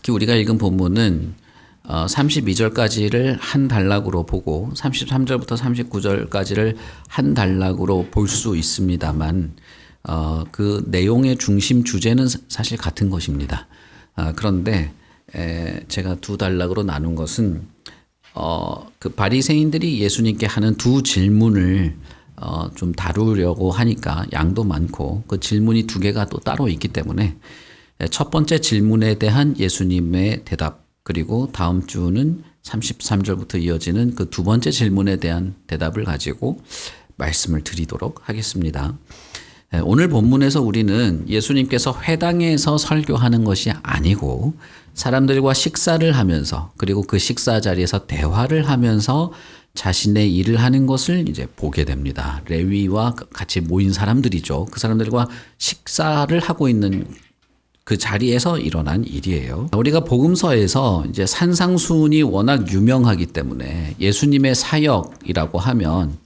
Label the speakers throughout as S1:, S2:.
S1: 특히 우리가 읽은 본문은 32절까지를 한 단락으로 보고 33절부터 39절까지를 한 단락으로 볼 수 있습니다만 그 내용의 중심 주제는 사실 같은 것입니다. 그런데 제가 두 단락으로 나눈 것은 그 바리새인들이 예수님께 하는 두 질문을 좀 다루려고 하니까 양도 많고 그 질문이 두 개가 또 따로 있기 때문에 첫 번째 질문에 대한 예수님의 대답, 그리고 다음 주는 33절부터 이어지는 그 두 번째 질문에 대한 대답을 가지고 말씀을 드리도록 하겠습니다. 오늘 본문에서 우리는 예수님께서 회당에서 설교하는 것이 아니고 사람들과 식사를 하면서, 그리고 그 식사 자리에서 대화를 하면서 자신의 일을 하는 것을 이제 보게 됩니다. 레위와 같이 모인 사람들이죠. 그 사람들과 식사를 하고 있는 그 자리에서 일어난 일이에요. 우리가 복음서에서 이제 산상수훈이 워낙 유명하기 때문에 예수님의 사역이라고 하면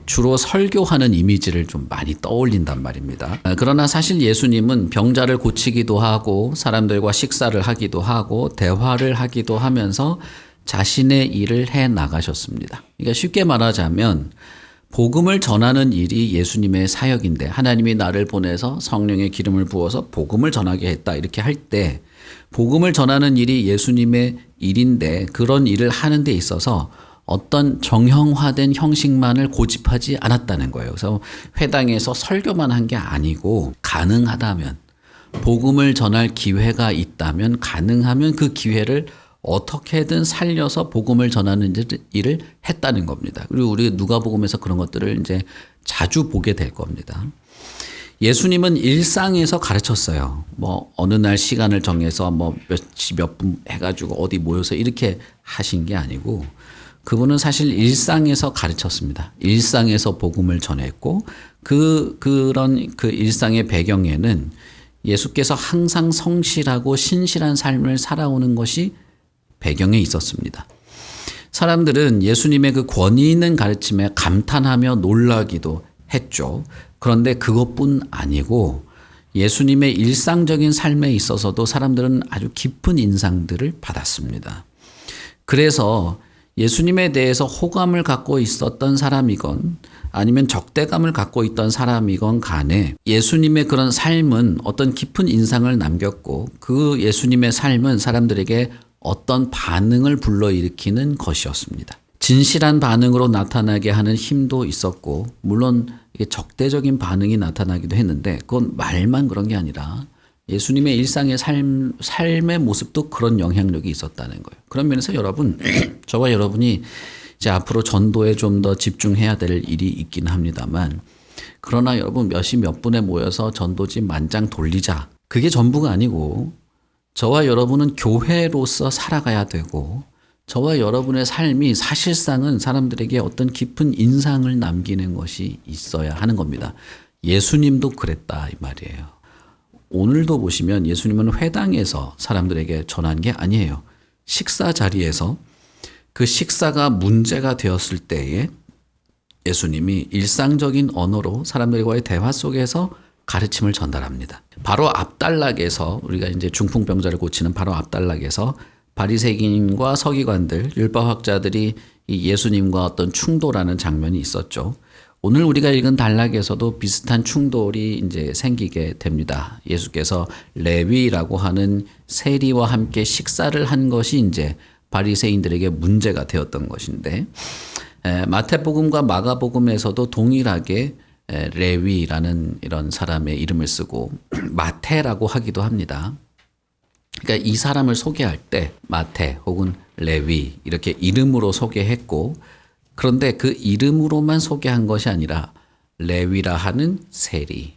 S1: 주로 설교하는 이미지를 좀 많이 떠올린단 말입니다. 그러나 사실 예수님은 병자를 고치기도 하고 사람들과 식사를 하기도 하고 대화를 하기도 하면서 자신의 일을 해 나가셨습니다. 그러니까 쉽게 말하자면 복음을 전하는 일이 예수님의 사역인데, 하나님이 나를 보내서 성령의 기름을 부어서 복음을 전하게 했다 이렇게 할 때 복음을 전하는 일이 예수님의 일인데, 그런 일을 하는 데 있어서 어떤 정형화된 형식만을 고집하지 않았다는 거예요. 그래서 회당에서 설교만 한 게 아니고 가능하다면, 복음을 전할 기회가 있다면, 가능하면 그 기회를 어떻게든 살려서 복음을 전하는 일을 했다는 겁니다. 그리고 우리 누가복음에서 그런 것들을 이제 자주 보게 될 겁니다. 예수님은 일상에서 가르쳤어요. 뭐 어느 날 시간을 정해서 뭐 몇 분 해가지고 어디 모여서 이렇게 하신 게 아니고, 그분은 사실 일상에서 가르쳤습니다. 일상에서 복음을 전했고, 그런 그 일상의 배경에는 예수께서 항상 성실하고 신실한 삶을 살아오는 것이 배경에 있었습니다. 사람들은 예수님의 그 권위 있는 가르침에 감탄하며 놀라기도 했죠. 그런데 그것뿐 아니고 예수님의 일상적인 삶에 있어서도 사람들은 아주 깊은 인상들을 받았습니다. 그래서 예수님에 대해서 호감을 갖고 있었던 사람이건 아니면 적대감을 갖고 있던 사람이건 간에 예수님의 그런 삶은 어떤 깊은 인상을 남겼고, 그 예수님의 삶은 사람들에게 어떤 반응을 불러일으키는 것이었습니다. 진실한 반응으로 나타나게 하는 힘도 있었고, 물론 이게 적대적인 반응이 나타나기도 했는데 그건 말만 그런 게 아니라 예수님의 일상의 삶의 모습도 그런 영향력이 있었다는 거예요. 그런 면에서 여러분, 저와 여러분이 이제 앞으로 전도에 좀 더 집중해야 될 일이 있긴 합니다만, 그러나 여러분 몇 분에 모여서 전도지 만장 돌리자, 그게 전부가 아니고 저와 여러분은 교회로서 살아가야 되고, 저와 여러분의 삶이 사실상은 사람들에게 어떤 깊은 인상을 남기는 것이 있어야 하는 겁니다. 예수님도 그랬다 이 말이에요. 오늘도 보시면 예수님은 회당에서 사람들에게 전한 게 아니에요. 식사 자리에서 그 식사가 문제가 되었을 때에 예수님이 일상적인 언어로 사람들과의 대화 속에서 가르침을 전달합니다. 바로 앞단락에서, 우리가 이제 중풍병자를 고치는 바로 앞단락에서 바리새인과 서기관들, 율법학자들이 이 예수님과 어떤 충돌하는 장면이 있었죠. 오늘 우리가 읽은 단락에서도 비슷한 충돌이 이제 생기게 됩니다. 예수께서 레위라고 하는 세리와 함께 식사를 한 것이 이제 바리새인들에게 문제가 되었던 것인데, 마태복음과 마가복음에서도 동일하게 레위라는 이런 사람의 이름을 쓰고 마태라고 하기도 합니다. 그러니까 이 사람을 소개할 때 마태 혹은 레위 이렇게 이름으로 소개했고, 그런데 그 이름으로만 소개한 것이 아니라 레위라 하는 세리,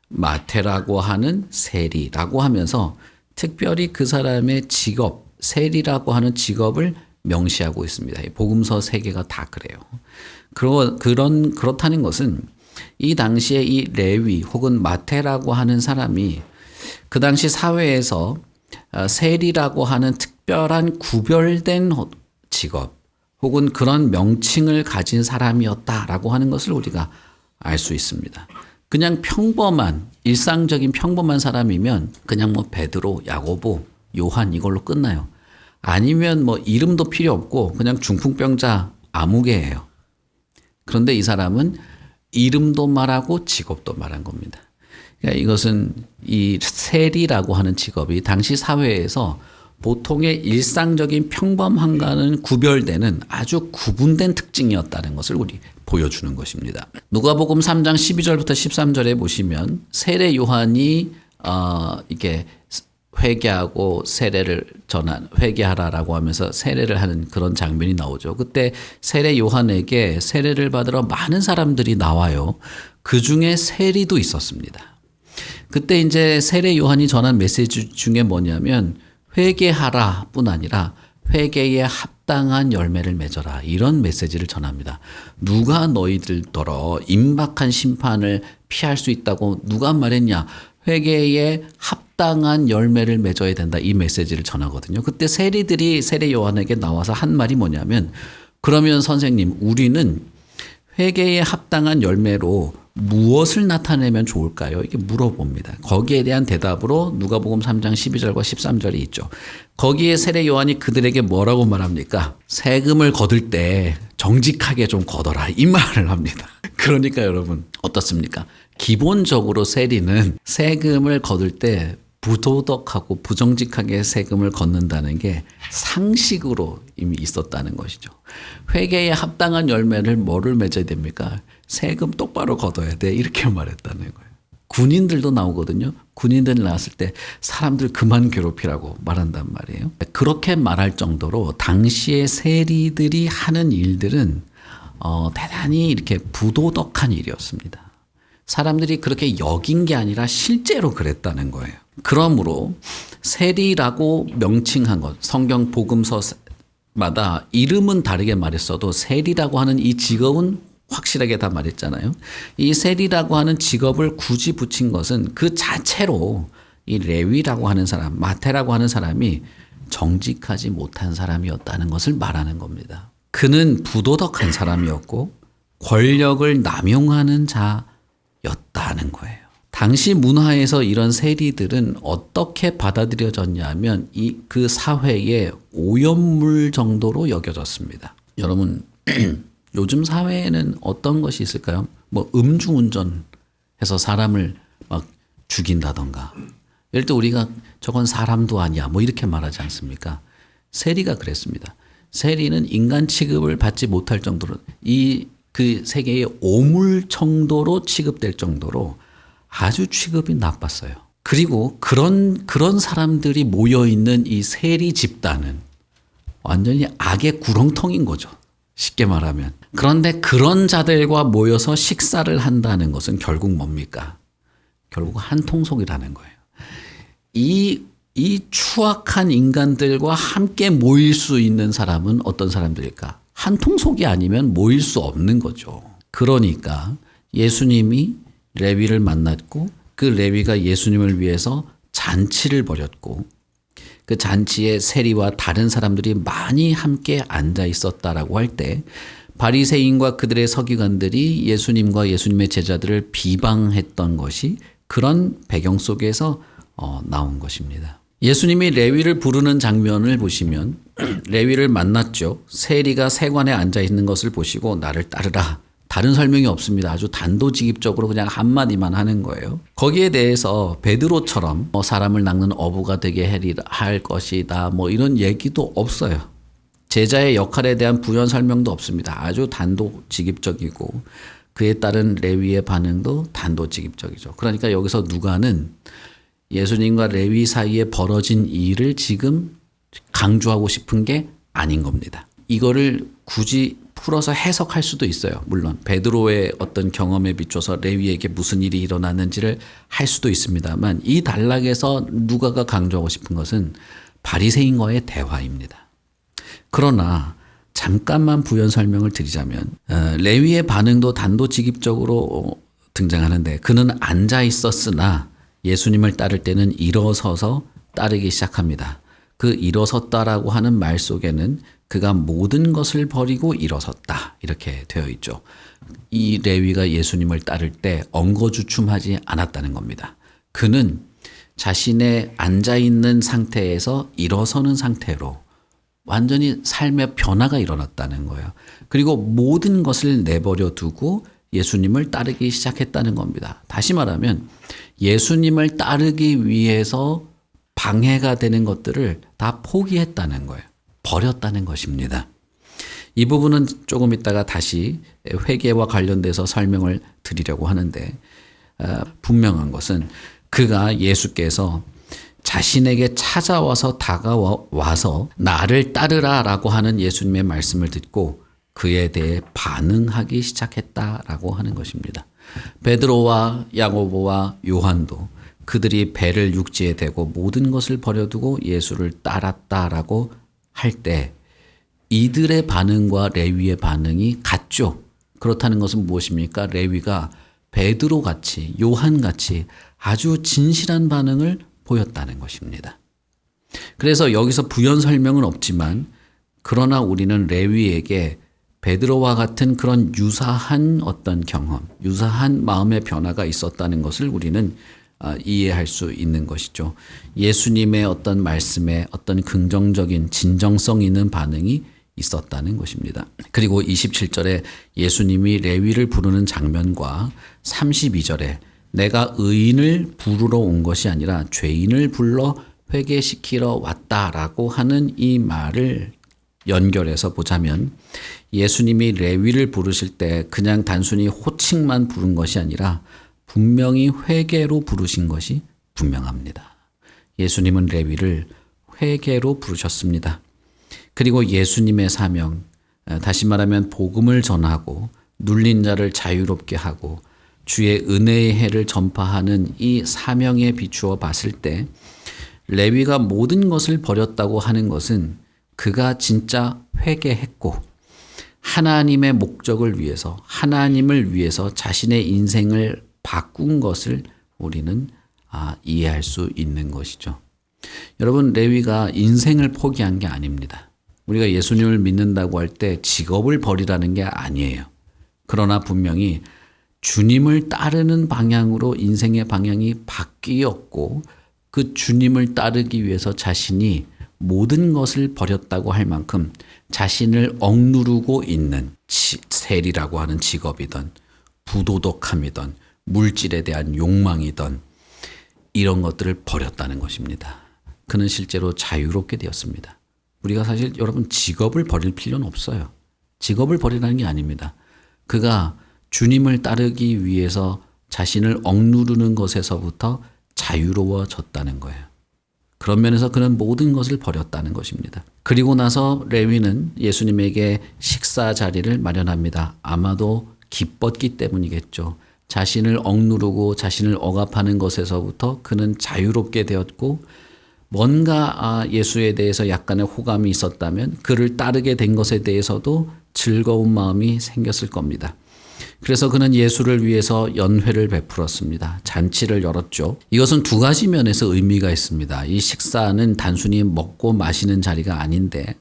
S1: 마태라고 하는 세리라고 하면서 특별히 그 사람의 직업, 세리라고 하는 직업을 명시하고 있습니다. 복음서 3개가 다 그래요. 그렇다는 것은 이 당시에 이 레위 혹은 마태라고 하는 사람이 그 당시 사회에서 세리라고 하는 특별한 구별된 직업 혹은 그런 명칭을 가진 사람이었다라고 하는 것을 우리가 알 수 있습니다. 그냥 평범한 일상적인 평범한 사람이면 그냥 뭐 베드로, 야고보 요한 이걸로 끝나요. 아니면 뭐 이름도 필요 없고 그냥 중풍병자 아무개예요. 그런데 이 사람은 이름도 말하고 직업도 말한 겁니다. 그러니까 이것은 이 세리라고 하는 직업이 당시 사회에서 보통의 일상적인 평범함과는 구별되는 아주 구분된 특징이었다는 것을 우리 보여주는 것입니다. 누가복음 3장 12절부터 13절에 보시면 세례 요한이 이렇게 회개하고 세례를 회개하라라고 하면서 세례를 하는 그런 장면이 나오죠. 그때 세례 요한에게 세례를 받으러 많은 사람들이 나와요. 그 중에 세리도 있었습니다. 그때 이제 세례 요한이 전한 메시지 중에 뭐냐면 회개하라 뿐 아니라 회개에 합당한 열매를 맺어라, 이런 메시지를 전합니다. 누가 너희들더러 임박한 심판을 피할 수 있다고 누가 말했냐? 회개에 합당한 열매를 맺어야 된다, 이 메시지를 전하거든요. 그때 세리들이 세례 요한에게 나와서 한 말이 뭐냐면, 그러면 선생님, 우리는 회개에 합당한 열매로 무엇을 나타내면 좋을까요? 이렇게 물어봅니다. 거기에 대한 대답으로 누가복음 3장 12절과 13절이 있죠. 거기에 세례 요한이 그들에게 뭐라고 말합니까? 세금을 거둘 때 정직하게 좀 거둬라, 이 말을 합니다. 그러니까 여러분 어떻습니까? 기본적으로 세리는 세금을 거둘 때 부도덕하고 부정직하게 세금을 걷는다는 게 상식으로 이미 있었다는 것이죠. 회개에 합당한 열매를 뭐를 맺어야 됩니까? 세금 똑바로 걷어야 돼, 이렇게 말했다는 거예요. 군인들도 나오거든요. 군인들 나왔을 때 사람들 그만 괴롭히라고 말한단 말이에요. 그렇게 말할 정도로 당시의 세리들이 하는 일들은 대단히 이렇게 부도덕한 일이었습니다. 사람들이 그렇게 여긴 게 아니라 실제로 그랬다는 거예요. 그러므로 세리라고 명칭한 것, 성경 복음서마다 이름은 다르게 말했어도 세리라고 하는 이 직업은 확실하게 다 말했잖아요. 이 세리라고 하는 직업을 굳이 붙인 것은 그 자체로 이 레위라고 하는 사람, 마태라고 하는 사람이 정직하지 못한 사람이었다는 것을 말하는 겁니다. 그는 부도덕한 사람이었고 권력을 남용하는 자였다는 거예요. 당시 문화에서 이런 세리들은 어떻게 받아들여졌냐면 그 사회의 오염물 정도로 여겨졌습니다. 여러분 요즘 사회에는 어떤 것이 있을까요? 뭐 음주운전해서 사람을 막 죽인다던가, 예를 들어 우리가 저건 사람도 아니야 뭐 이렇게 말하지 않습니까? 세리가 그랬습니다. 세리는 인간 취급을 받지 못할 정도로 그 세계의 오물 정도로 취급될 정도로 아주 취급이 나빴어요. 그리고 그런 사람들이 모여 있는 이 세리 집단은 완전히 악의 구렁텅인 거죠. 쉽게 말하면. 그런데 그런 자들과 모여서 식사를 한다는 것은 결국 뭡니까? 결국 한통속이라는 거예요. 이 추악한 인간들과 함께 모일 수 있는 사람은 어떤 사람들일까? 한통속이 아니면 모일 수 없는 거죠. 그러니까 예수님이 레위를 만났고 그 레위가 예수님을 위해서 잔치를 벌였고 그 잔치에 세리와 다른 사람들이 많이 함께 앉아 있었다라고 할 때 바리새인과 그들의 서기관들이 예수님과 예수님의 제자들을 비방했던 것이 그런 배경 속에서 나온 것입니다. 예수님이 레위를 부르는 장면을 보시면 레위를 만났죠. 세리가 세관에 앉아 있는 것을 보시고 나를 따르라. 다른 설명이 없습니다. 아주 단도직입적으로 그냥 한마디만 하는 거예요. 거기에 대해서 베드로처럼 사람을 낚는 어부가 되게 할 것이다 뭐 이런 얘기도 없어요. 제자의 역할에 대한 부연 설명도 없습니다. 아주 단도직입적이고 그에 따른 레위의 반응도 단도직입적이죠. 그러니까 여기서 누가는 예수님과 레위 사이에 벌어진 일을 지금 강조하고 싶은 게 아닌 겁니다. 이거를 굳이 풀어서 해석할 수도 있어요. 물론 베드로의 어떤 경험에 비춰서 레위에게 무슨 일이 일어났는지를 할 수도 있습니다만 이 단락에서 누가가 강조하고 싶은 것은 바리새인과의 대화입니다. 그러나 잠깐만 부연 설명을 드리자면 레위의 반응도 단도직입적으로 등장하는데 그는 앉아 있었으나 예수님을 따를 때는 일어서서 따르기 시작합니다. 그 일어섰다라고 하는 말 속에는 그가 모든 것을 버리고 일어섰다 이렇게 되어 있죠. 이 레위가 예수님을 따를 때 엉거주춤하지 않았다는 겁니다. 그는 자신의 앉아있는 상태에서 일어서는 상태로 완전히 삶의 변화가 일어났다는 거예요. 그리고 모든 것을 내버려 두고 예수님을 따르기 시작했다는 겁니다. 다시 말하면 예수님을 따르기 위해서 방해가 되는 것들을 다 포기했다는 거예요. 버렸다는 것입니다. 이 부분은 조금 있다가 다시 회개와 관련돼서 설명을 드리려고 하는데, 분명한 것은 그가 예수께서 자신에게 찾아와서 다가와서 나를 따르라라고 하는 예수님의 말씀을 듣고 그에 대해 반응하기 시작했다라고 하는 것입니다. 베드로와 야고보와 요한도 그들이 배를 육지에 대고 모든 것을 버려두고 예수를 따랐다라고 할 때 이들의 반응과 레위의 반응이 같죠. 그렇다는 것은 무엇입니까? 레위가 베드로같이 요한같이 아주 진실한 반응을 보였다는 것입니다. 그래서 여기서 부연 설명은 없지만 그러나 우리는 레위에게 베드로와 같은 그런 유사한 어떤 경험, 유사한 마음의 변화가 있었다는 것을 우리는 이해할 수 있는 것이죠. 예수님의 어떤 말씀에 어떤 긍정적인 진정성 있는 반응이 있었다는 것입니다. 그리고 27절에 예수님이 레위를 부르는 장면과 32절에 내가 의인을 부르러 온 것이 아니라 죄인을 불러 회개시키러 왔다라고 하는 이 말을 연결해서 보자면 예수님이 레위를 부르실 때 그냥 단순히 호칭만 부른 것이 아니라 분명히 회개로 부르신 것이 분명합니다. 예수님은 레위를 회개로 부르셨습니다. 그리고 예수님의 사명, 다시 말하면 복음을 전하고 눌린 자를 자유롭게 하고 주의 은혜의 해를 전파하는 이 사명에 비추어 봤을 때 레위가 모든 것을 버렸다고 하는 것은 그가 진짜 회개했고 하나님의 목적을 위해서 하나님을 위해서 자신의 인생을 바꾼 것을 우리는 이해할 수 있는 것이죠. 여러분, 레위가 인생을 포기한 게 아닙니다. 우리가 예수님을 믿는다고 할 때 직업을 버리라는 게 아니에요. 그러나 분명히 주님을 따르는 방향으로 인생의 방향이 바뀌었고 그 주님을 따르기 위해서 자신이 모든 것을 버렸다고 할 만큼 자신을 억누르고 있는 세리라고 하는 직업이든 부도덕함이든 물질에 대한 욕망이든 이런 것들을 버렸다는 것입니다. 그는 실제로 자유롭게 되었습니다. 우리가 사실 여러분 직업을 버릴 필요는 없어요. 직업을 버리라는 게 아닙니다. 그가 주님을 따르기 위해서 자신을 억누르는 것에서부터 자유로워졌다는 거예요. 그런 면에서 그는 모든 것을 버렸다는 것입니다. 그리고 나서 레위는 예수님에게 식사 자리를 마련합니다. 아마도 기뻤기 때문이겠죠. 자신을 억누르고 자신을 억압하는 것에서부터 그는 자유롭게 되었고 뭔가 예수에 대해서 약간의 호감이 있었다면 그를 따르게 된 것에 대해서도 즐거운 마음이 생겼을 겁니다. 그래서 그는 예수를 위해서 연회를 베풀었습니다. 잔치를 열었죠. 이것은 두 가지 면에서 의미가 있습니다. 이 식사는 단순히 먹고 마시는 자리가 아닌데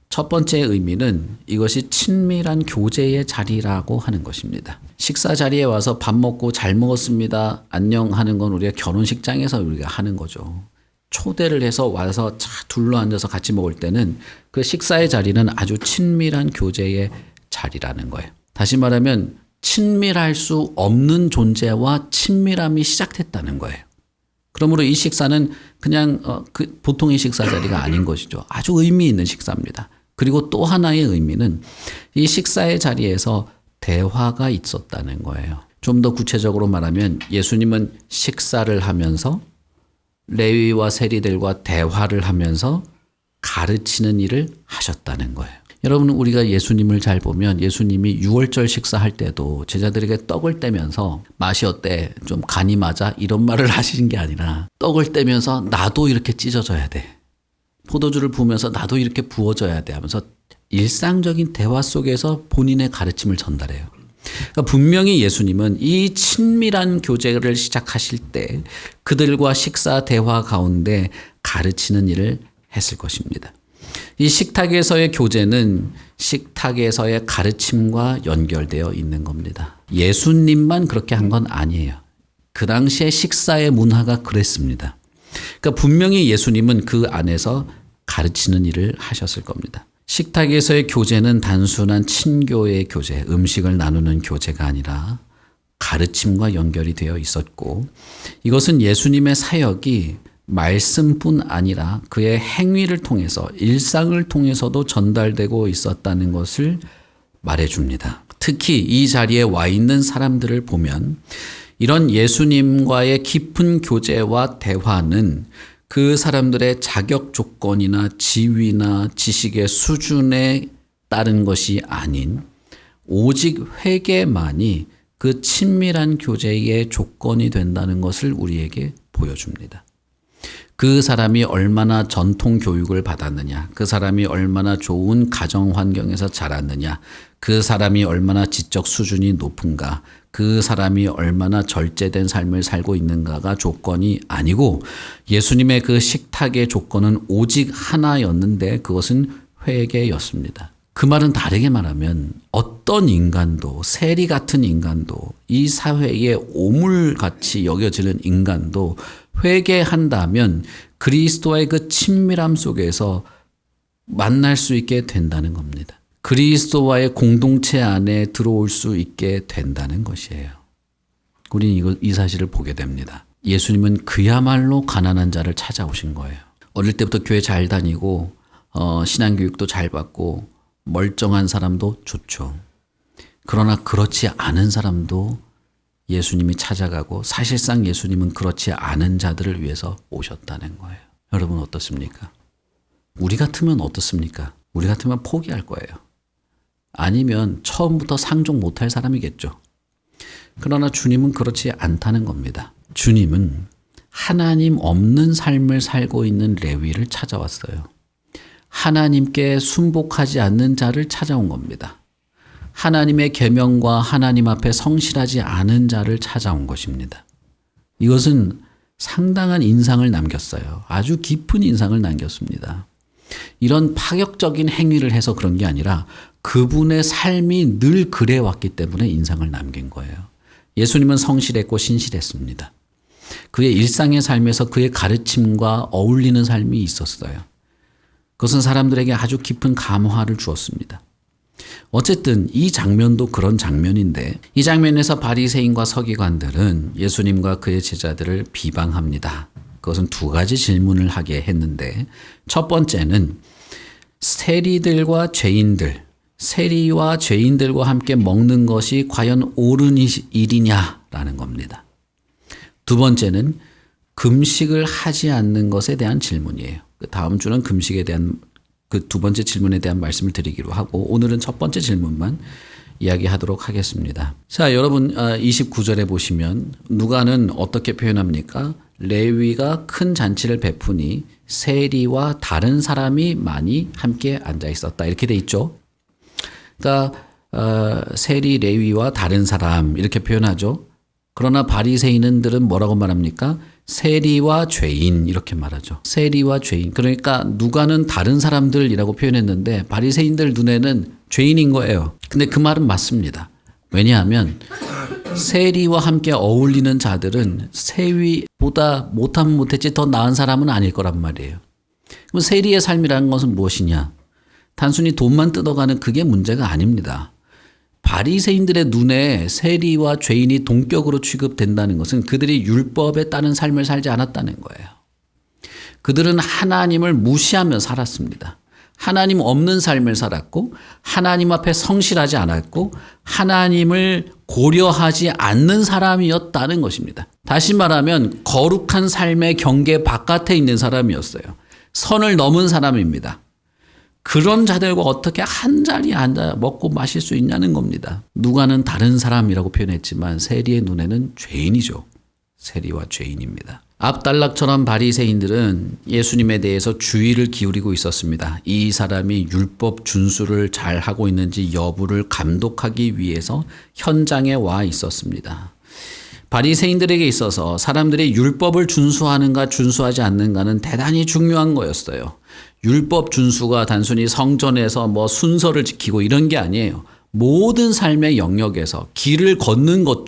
S1: 첫 번째 의미는 이것이 친밀한 교제의 자리라고 하는 것입니다. 식사 자리에 와서 밥 먹고 잘 먹었습니다. 안녕 하는 건 우리가 결혼식장에서 우리가 하는 거죠. 초대를 해서 와서 둘러 앉아서 같이 먹을 때는 그 식사의 자리는 아주 친밀한 교제의 자리라는 거예요. 다시 말하면 친밀할 수 없는 존재와 친밀함이 시작됐다는 거예요. 그러므로 이 식사는 그냥 보통의 식사 자리가 아닌 것이죠. 아주 의미 있는 식사입니다. 그리고 또 하나의 의미는 이 식사의 자리에서 대화가 있었다는 거예요. 좀 더 구체적으로 말하면 예수님은 식사를 하면서 레위와 세리들과 대화를 하면서 가르치는 일을 하셨다는 거예요. 여러분, 우리가 예수님을 잘 보면 예수님이 유월절 식사할 때도 제자들에게 떡을 떼면서 맛이 어때? 좀 간이 맞아? 이런 말을 하시는 게 아니라 떡을 떼면서 나도 이렇게 찢어져야 돼. 포도주를 부으면서 나도 이렇게 부어져야 돼 하면서 일상적인 대화 속에서 본인의 가르침을 전달해요. 그러니까 분명히 예수님은 이 친밀한 교제를 시작하실 때 그들과 식사 대화 가운데 가르치는 일을 했을 것입니다. 이 식탁에서의 교제는 식탁에서의 가르침과 연결되어 있는 겁니다. 예수님만 그렇게 한 건 아니에요. 그 당시에 식사의 문화가 그랬습니다. 그러니까 분명히 예수님은 그 안에서 가르치는 일을 하셨을 겁니다. 식탁에서의 교제는 단순한 친교의 교제, 음식을 나누는 교제가 아니라 가르침과 연결이 되어 있었고, 이것은 예수님의 사역이 말씀뿐 아니라 그의 행위를 통해서, 일상을 통해서도 전달되고 있었다는 것을 말해줍니다. 특히 이 자리에 와 있는 사람들을 보면 이런 예수님과의 깊은 교제와 대화는 그 사람들의 자격 조건이나 지위나 지식의 수준에 따른 것이 아닌 오직 회개만이 그 친밀한 교제의 조건이 된다는 것을 우리에게 보여줍니다. 그 사람이 얼마나 전통 교육을 받았느냐, 그 사람이 얼마나 좋은 가정 환경에서 자랐느냐, 그 사람이 얼마나 지적 수준이 높은가, 그 사람이 얼마나 절제된 삶을 살고 있는가가 조건이 아니고 예수님의 그 식탁의 조건은 오직 하나였는데 그것은 회개였습니다. 그 말은 다르게 말하면 어떤 인간도, 세리 같은 인간도, 이 사회의 오물같이 여겨지는 인간도 회개한다면 그리스도와의 그 친밀함 속에서 만날 수 있게 된다는 겁니다. 그리스도와의 공동체 안에 들어올 수 있게 된다는 것이에요. 우리는 이 사실을 보게 됩니다. 예수님은 그야말로 가난한 자를 찾아오신 거예요. 어릴 때부터 교회 잘 다니고 신앙교육도 잘 받고 멀쩡한 사람도 좋죠. 그러나 그렇지 않은 사람도 예수님이 찾아가고 사실상 예수님은 그렇지 않은 자들을 위해서 오셨다는 거예요. 여러분 어떻습니까? 우리 같으면 어떻습니까? 우리 같으면 포기할 거예요. 아니면 처음부터 상종 못할 사람이겠죠. 그러나 주님은 그렇지 않다는 겁니다. 주님은 하나님 없는 삶을 살고 있는 레위를 찾아왔어요. 하나님께 순복하지 않는 자를 찾아온 겁니다. 하나님의 계명과 하나님 앞에 성실하지 않은 자를 찾아온 것입니다. 이것은 상당한 인상을 남겼어요. 아주 깊은 인상을 남겼습니다. 이런 파격적인 행위를 해서 그런 게 아니라 그분의 삶이 늘 그래왔기 때문에 인상을 남긴 거예요. 예수님은 성실했고 신실했습니다. 그의 일상의 삶에서 그의 가르침과 어울리는 삶이 있었어요. 그것은 사람들에게 아주 깊은 감화를 주었습니다. 어쨌든 이 장면도 그런 장면인데 이 장면에서 바리새인과 서기관들은 예수님과 그의 제자들을 비방합니다. 그것은 두 가지 질문을 하게 했는데 첫 번째는 세리들과 죄인들, 세리와 죄인들과 함께 먹는 것이 과연 옳은 일이냐라는 겁니다. 두 번째는 금식을 하지 않는 것에 대한 질문이에요. 다음 주는 금식에 대한 그 두 번째 질문에 대한 말씀을 드리기로 하고 오늘은 첫 번째 질문만 이야기하도록 하겠습니다. 자, 여러분 29절에 보시면 누가는 어떻게 표현합니까? 레위가 큰 잔치를 베푸니 세리와 다른 사람이 많이 함께 앉아 있었다. 이렇게 돼 있죠. 그러니까 세리, 레위와 다른 사람 이렇게 표현하죠. 그러나 바리새인들은 뭐라고 말합니까? 세리와 죄인 이렇게 말하죠. 세리와 죄인. 그러니까 누가는 다른 사람들이라고 표현했는데 바리새인들 눈에는 죄인인 거예요. 근데 그 말은 맞습니다. 왜냐하면 세리와 함께 어울리는 자들은 세리보다 못하면 못했지 더 나은 사람은 아닐 거란 말이에요. 그럼 세리의 삶이라는 것은 무엇이냐? 단순히 돈만 뜯어가는 그게 문제가 아닙니다. 바리새인들의 눈에 세리와 죄인이 동격으로 취급된다는 것은 그들이 율법에 따른 삶을 살지 않았다는 거예요. 그들은 하나님을 무시하며 살았습니다. 하나님 없는 삶을 살았고 하나님 앞에 성실하지 않았고 하나님을 고려하지 않는 사람이었다는 것입니다. 다시 말하면 거룩한 삶의 경계 바깥에 있는 사람이었어요. 선을 넘은 사람입니다. 그런 자들과 어떻게 한 자리에 앉아 먹고 마실 수 있냐는 겁니다. 누가는 다른 사람이라고 표현했지만 세리의 눈에는 죄인이죠. 세리와 죄인입니다. 압달락처럼 바리새인들은 예수님에 대해서 주의를 기울이고 있었습니다. 이 사람이 율법 준수를 잘 하고 있는지 여부를 감독하기 위해서 현장에 와 있었습니다. 바리새인들에게 있어서 사람들이 율법을 준수하는가 준수하지 않는가는 대단히 중요한 거였어요. 율법 준수가 단순히 성전에서 뭐 순서를 지키고 이런 게 아니에요. 모든 삶의 영역에서 길을 걷는 것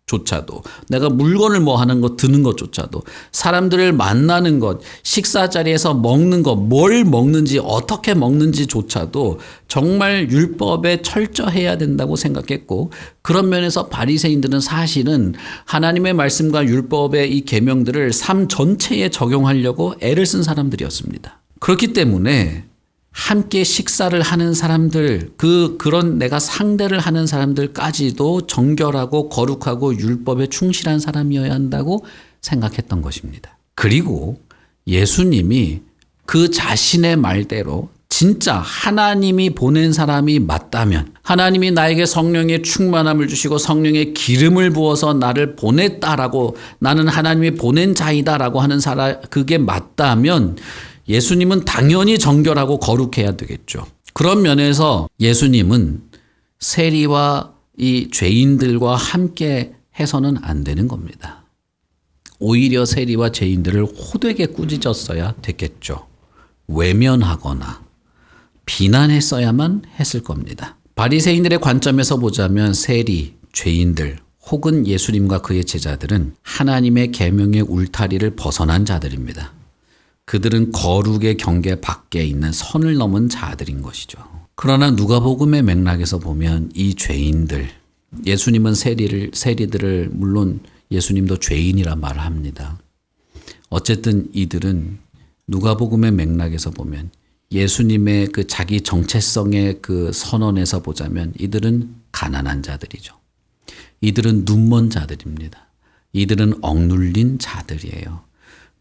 S1: 조차도, 내가 물건을 뭐 하는 것, 드는 것조차도, 사람들을 만나는 것, 식사 자리에서 먹는 것, 뭘 먹는지, 어떻게 먹는지조차도 정말 율법에 철저해야 된다고 생각했고, 그런 면에서 바리새인들은 사실은 하나님의 말씀과 율법의 이 계명들을 삶 전체에 적용하려고 애를 쓴 사람들이었습니다. 그렇기 때문에 함께 식사를 하는 사람들, 그런 내가 상대를 하는 사람들까지도 정결하고 거룩하고 율법에 충실한 사람이어야 한다고 생각했던 것입니다. 그리고 예수님이 그 자신의 말대로 진짜 하나님이 보낸 사람이 맞다면, 하나님이 나에게 성령의 충만함을 주시고 성령의 기름을 부어서 나를 보냈다라고, 나는 하나님이 보낸 자이다라고 하는 그게 맞다면 예수님은 당연히 정결하고 거룩해야 되겠죠. 그런 면에서 예수님은 세리와 이 죄인들과 함께 해서는 안 되는 겁니다. 오히려 세리와 죄인들을 호되게 꾸짖었어야 됐겠죠. 외면하거나 비난했어야만 했을 겁니다. 바리새인들의 관점에서 보자면 세리, 죄인들 혹은 예수님과 그의 제자들은 하나님의 계명의 울타리를 벗어난 자들입니다. 그들은 거룩의 경계 밖에 있는 선을 넘은 자들인 것이죠. 그러나 누가복음의 맥락에서 보면 이 죄인들, 예수님은 세리들을 물론 예수님도 죄인이라 말을 합니다. 어쨌든 이들은 누가복음의 맥락에서 보면 예수님의 그 자기 정체성의 그 선언에서 보자면 이들은 가난한 자들이죠. 이들은 눈먼 자들입니다. 이들은 억눌린 자들이에요.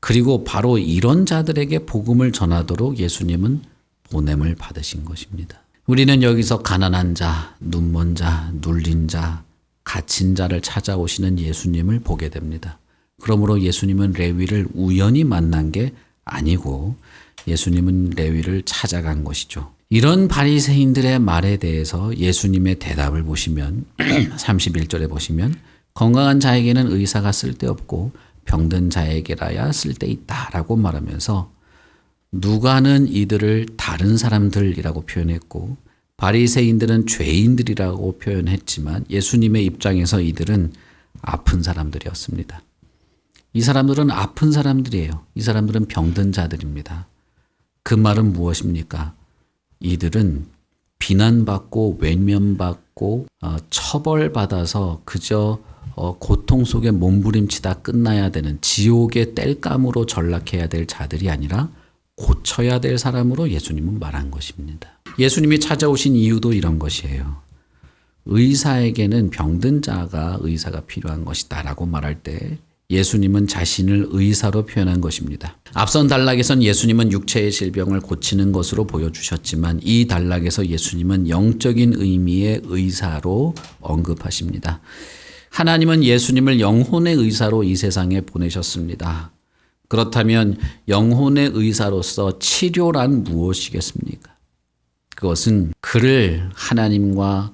S1: 그리고 바로 이런 자들에게 복음을 전하도록 예수님은 보냄을 받으신 것입니다. 우리는 여기서 가난한 자, 눈먼 자, 눌린 자, 갇힌 자를 찾아오시는 예수님을 보게 됩니다. 그러므로 예수님은 레위를 우연히 만난 게 아니고 예수님은 레위를 찾아간 것이죠. 이런 바리새인들의 말에 대해서 예수님의 대답을 보시면 31절에 보시면 건강한 자에게는 의사가 쓸데없고 병든 자에게라야 쓸데있다라고 말하면서 누가는 이들을 다른 사람들이라고 표현했고 바리새인들은 죄인들이라고 표현했지만 예수님의 입장에서 이들은 아픈 사람들이었습니다. 이 사람들은 아픈 사람들이에요. 이 사람들은 병든 자들입니다. 그 말은 무엇입니까? 이들은 비난받고 외면받고 처벌받아서 그저 고통 속에 몸부림치다 끝나야 되는 지옥의 땔감으로 전락해야 될 자들이 아니라 고쳐야 될 사람으로 예수님은 말한 것입니다. 예수님이 찾아오신 이유도 이런 것이에요. 의사에게는 병든 자가 의사가 필요한 것이다 라고 말할 때 예수님은 자신을 의사로 표현한 것입니다. 앞선 단락에선 예수님은 육체의 질병을 고치는 것으로 보여주셨지만 이 단락에서 예수님은 영적인 의미의 의사로 언급하십니다. 하나님은 예수님을 영혼의 의사로 이 세상에 보내셨습니다. 그렇다면 영혼의 의사로서 치료란 무엇이겠습니까? 그것은 그를 하나님과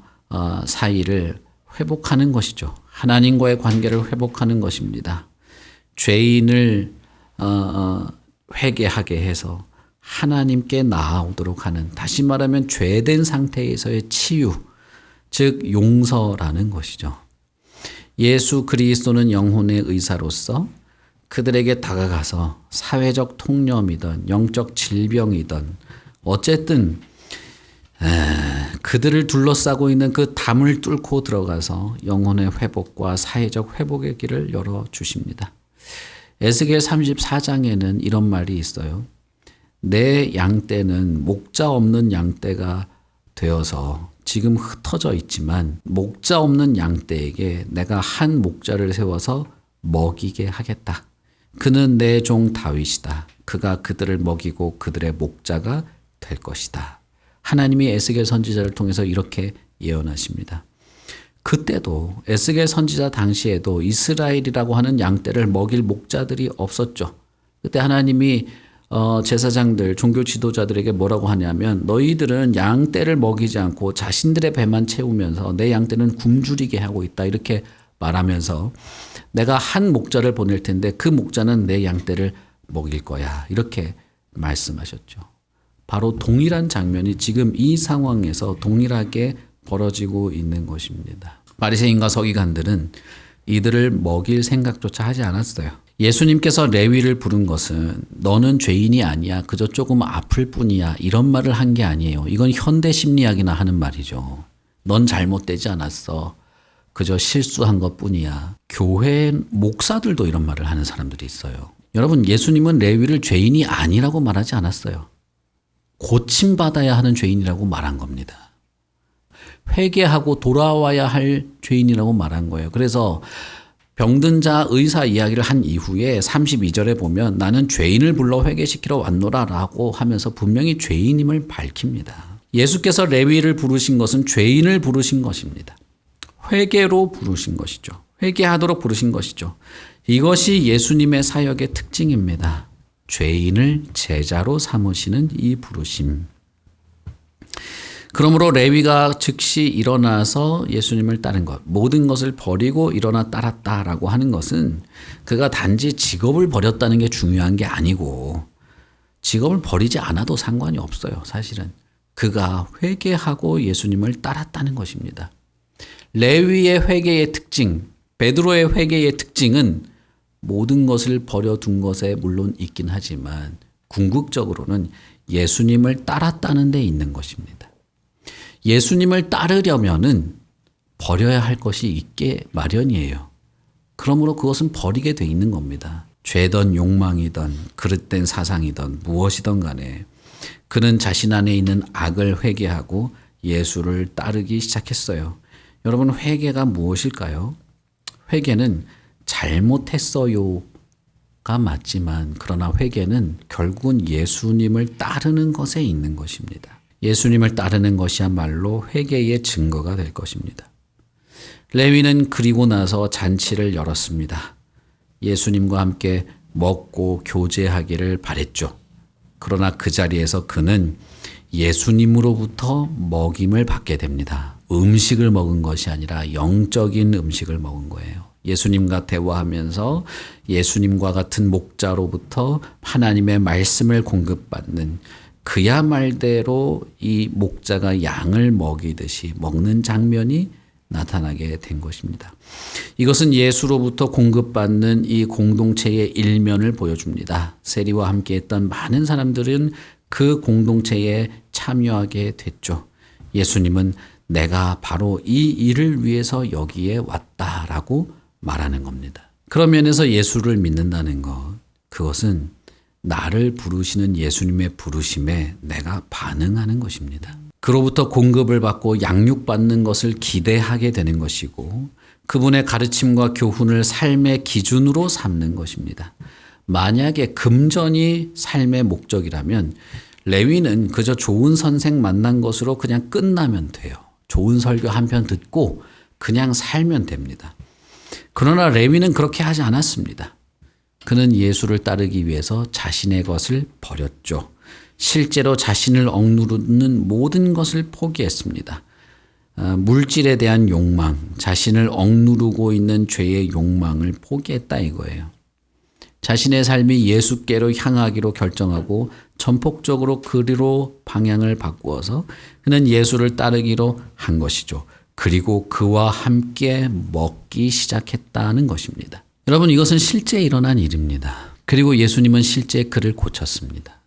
S1: 사이를 회복하는 것이죠. 하나님과의 관계를 회복하는 것입니다. 죄인을 회개하게 해서 하나님께 나아오도록 하는, 다시 말하면 죄된 상태에서의 치유, 즉 용서라는 것이죠. 예수 그리스도는 영혼의 의사로서 그들에게 다가가서 사회적 통념이든 영적 질병이든 어쨌든 그들을 둘러싸고 있는 그 담을 뚫고 들어가서 영혼의 회복과 사회적 회복의 길을 열어주십니다. 에스겔 34장에는 이런 말이 있어요. 내 양떼는 목자 없는 양떼가 되어서 지금 흩어져 있지만 목자 없는 양떼에게 내가 한 목자를 세워서 먹이게 하겠다. 그는 내 종 다윗이다. 그가 그들을 먹이고 그들의 목자가 될 것이다. 하나님이 에스겔 선지자를 통해서 이렇게 예언하십니다. 그때도 에스겔 선지자 당시에도 이스라엘이라고 하는 양떼를 먹일 목자들이 없었죠. 그때 하나님이 제사장들, 종교 지도자들에게 뭐라고 하냐면 너희들은 양떼를 먹이지 않고 자신들의 배만 채우면서 내 양떼는 굶주리게 하고 있다. 이렇게 말하면서 내가 한 목자를 보낼 텐데 그 목자는 내 양떼를 먹일 거야. 이렇게 말씀하셨죠. 바로 동일한 장면이 지금 이 상황에서 동일하게 벌어지고 있는 것입니다. 바리새인과 서기관들은 이들을 먹일 생각조차 하지 않았어요. 예수님께서 레위를 부른 것은 너는 죄인이 아니야. 그저 조금 아플 뿐이야. 이런 말을 한 게 아니에요. 이건 현대 심리학이나 하는 말이죠. 넌 잘못되지 않았어. 그저 실수한 것 뿐이야. 교회 목사들도 이런 말을 하는 사람들이 있어요. 여러분, 예수님은 레위를 죄인이 아니라고 말하지 않았어요. 고침받아야 하는 죄인이라고 말한 겁니다. 회개하고 돌아와야 할 죄인이라고 말한 거예요. 그래서 병든 자 의사 이야기를 한 이후에 32절에 보면 나는 죄인을 불러 회개시키러 왔노라 라고 하면서 분명히 죄인임을 밝힙니다. 예수께서 레위를 부르신 것은 죄인을 부르신 것입니다. 회개로 부르신 것이죠. 회개하도록 부르신 것이죠. 이것이 예수님의 사역의 특징입니다. 죄인을 제자로 삼으시는 이 부르심. 그러므로 레위가 즉시 일어나서 예수님을 따른 것, 모든 것을 버리고 일어나 따랐다라고 하는 것은 그가 단지 직업을 버렸다는 게 중요한 게 아니고 직업을 버리지 않아도 상관이 없어요. 사실은 그가 회개하고 예수님을 따랐다는 것입니다. 레위의 회개의 특징, 베드로의 회개의 특징은 모든 것을 버려둔 것에 물론 있긴 하지만 궁극적으로는 예수님을 따랐다는 데 있는 것입니다. 예수님을 따르려면은 버려야 할 것이 있게 마련이에요. 그러므로 그것은 버리게 돼 있는 겁니다. 죄든 욕망이든 그릇된 사상이든 무엇이든 간에 그는 자신 안에 있는 악을 회개하고 예수를 따르기 시작했어요. 여러분, 회개가 무엇일까요? 회개는 잘못했어요가 맞지만 그러나 회개는 결국은 예수님을 따르는 것에 있는 것입니다. 예수님을 따르는 것이야말로 회개의 증거가 될 것입니다. 레위는 그리고 나서 잔치를 열었습니다. 예수님과 함께 먹고 교제하기를 바랬죠. 그러나 그 자리에서 그는 예수님으로부터 먹임을 받게 됩니다. 음식을 먹은 것이 아니라 영적인 음식을 먹은 거예요. 예수님과 대화하면서 예수님과 같은 목자로부터 하나님의 말씀을 공급받는 그야 말대로 이 목자가 양을 먹이듯이 먹는 장면이 나타나게 된 것입니다. 이것은 예수로부터 공급받는 이 공동체의 일면을 보여줍니다. 세리와 함께했던 많은 사람들은 그 공동체에 참여하게 됐죠. 예수님은 내가 바로 이 일을 위해서 여기에 왔다라고 말하는 겁니다. 그런 면에서 예수를 믿는다는 것, 그것은 나를 부르시는 예수님의 부르심에 내가 반응하는 것입니다. 그로부터 공급을 받고 양육받는 것을 기대하게 되는 것이고 그분의 가르침과 교훈을 삶의 기준으로 삼는 것입니다. 만약에 금전이 삶의 목적이라면 레위는 그저 좋은 선생 만난 것으로 그냥 끝나면 돼요. 좋은 설교 한 편 듣고 그냥 살면 됩니다. 그러나 레위는 그렇게 하지 않았습니다. 그는 예수를 따르기 위해서 자신의 것을 버렸죠. 실제로 자신을 억누르는 모든 것을 포기했습니다. 물질에 대한 욕망, 자신을 억누르고 있는 죄의 욕망을 포기했다 이거예요. 자신의 삶이 예수께로 향하기로 결정하고 전폭적으로 그리로 방향을 바꾸어서 그는 예수를 따르기로 한 것이죠. 그리고 그와 함께 먹기 시작했다는 것입니다. 여러분, 이것은 실제 일어난 일입니다. 그리고 예수님은 실제 그를 고쳤습니다.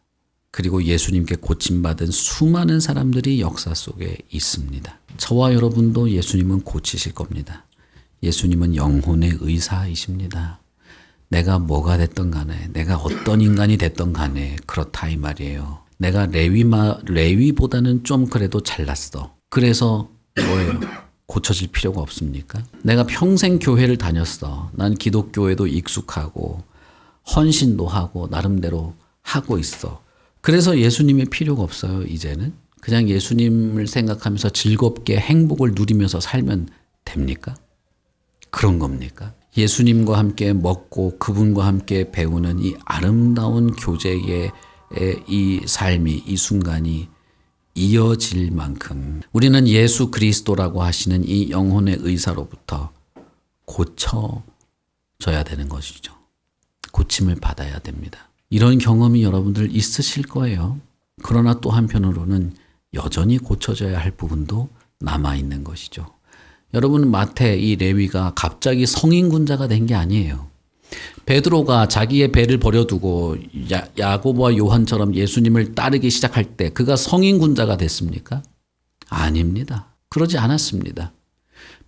S1: 그리고 예수님께 고침받은 수많은 사람들이 역사 속에 있습니다. 저와 여러분도 예수님은 고치실 겁니다. 예수님은 영혼의 의사이십니다. 내가 뭐가 됐던 간에, 내가 어떤 인간이 됐던 간에 그렇다 이 말이에요. 내가 레위보다는 좀 그래도 잘났어. 그래서 뭐예요? 고쳐질 필요가 없습니까? 내가 평생 교회를 다녔어. 난 기독교에도 익숙하고 헌신도 하고 나름대로 하고 있어. 그래서 예수님이 필요가 없어요. 이제는 그냥 예수님을 생각하면서 즐겁게 행복을 누리면서 살면 됩니까? 그런 겁니까? 예수님과 함께 먹고 그분과 함께 배우는 이 아름다운 교제의 이 삶이, 이 순간이 이어질 만큼 우리는 예수 그리스도라고 하시는 이 영혼의 의사로부터 고쳐져야 되는 것이죠. 고침을 받아야 됩니다. 이런 경험이 여러분들 있으실 거예요. 그러나 또 한편으로는 여전히 고쳐져야 할 부분도 남아있는 것이죠. 여러분, 마태 이 레위가 갑자기 성인군자가 된 게 아니에요. 베드로가 자기의 배를 버려두고 야고보와 요한처럼 예수님을 따르기 시작할 때 그가 성인군자가 됐습니까? 아닙니다. 그러지 않았습니다.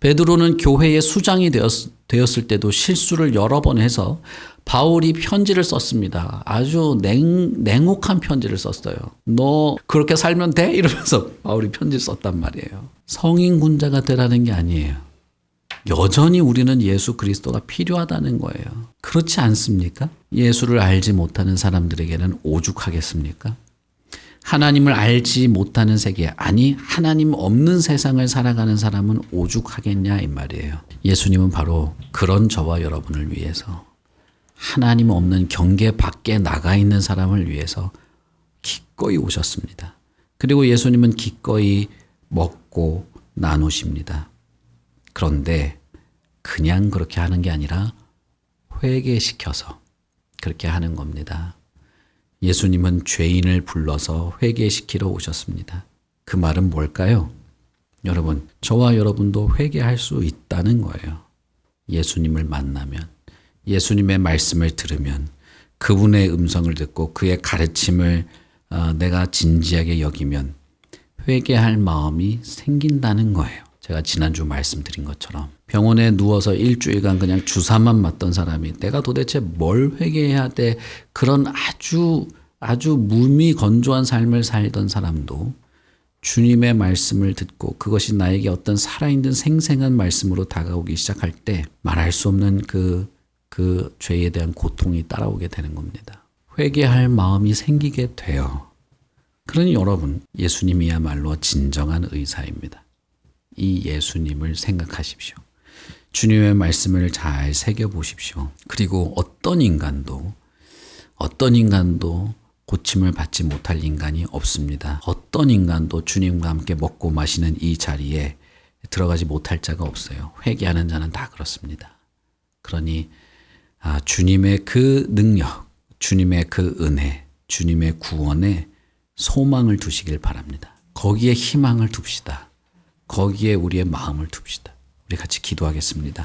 S1: 베드로는 교회의 수장이 되었을 때도 실수를 여러 번 해서 바울이 편지를 썼습니다. 아주 냉혹한 편지를 썼어요. 너 그렇게 살면 돼? 이러면서 바울이 편지를 썼단 말이에요. 성인군자가 되라는 게 아니에요. 여전히 우리는 예수 그리스도가 필요하다는 거예요. 그렇지 않습니까? 예수를 알지 못하는 사람들에게는 오죽하겠습니까? 하나님을 알지 못하는 세계, 아니 하나님 없는 세상을 살아가는 사람은 오죽하겠냐 이 말이에요. 예수님은 바로 그런 저와 여러분을 위해서, 하나님 없는 경계 밖에 나가 있는 사람을 위해서 기꺼이 오셨습니다. 그리고 예수님은 기꺼이 먹고 나누십니다. 그런데 그냥 그렇게 하는 게 아니라 회개시켜서 그렇게 하는 겁니다. 예수님은 죄인을 불러서 회개시키러 오셨습니다. 그 말은 뭘까요? 여러분, 저와 여러분도 회개할 수 있다는 거예요. 예수님을 만나면, 예수님의 말씀을 들으면, 그분의 음성을 듣고 그의 가르침을 내가 진지하게 여기면 회개할 마음이 생긴다는 거예요. 제가 지난주 말씀드린 것처럼 병원에 누워서 일주일간 그냥 주사만 맞던 사람이 내가 도대체 뭘 회개해야 돼? 그런 아주 무미건조한 삶을 살던 사람도 주님의 말씀을 듣고 그것이 나에게 어떤 살아있는 생생한 말씀으로 다가오기 시작할 때 말할 수 없는 그 죄에 대한 고통이 따라오게 되는 겁니다. 회개할 마음이 생기게 돼요. 그러니 여러분, 예수님이야말로 진정한 의사입니다. 이 예수님을 생각하십시오. 주님의 말씀을 잘 새겨보십시오. 그리고 어떤 인간도 고침을 받지 못할 인간이 없습니다. 어떤 인간도 주님과 함께 먹고 마시는 이 자리에 들어가지 못할 자가 없어요. 회개하는 자는 다 그렇습니다. 그러니 주님의 그 능력, 주님의 그 은혜, 주님의 구원에 소망을 두시길 바랍니다. 거기에 희망을 둡시다. 거기에 우리의 마음을 둡시다. 우리 같이 기도하겠습니다.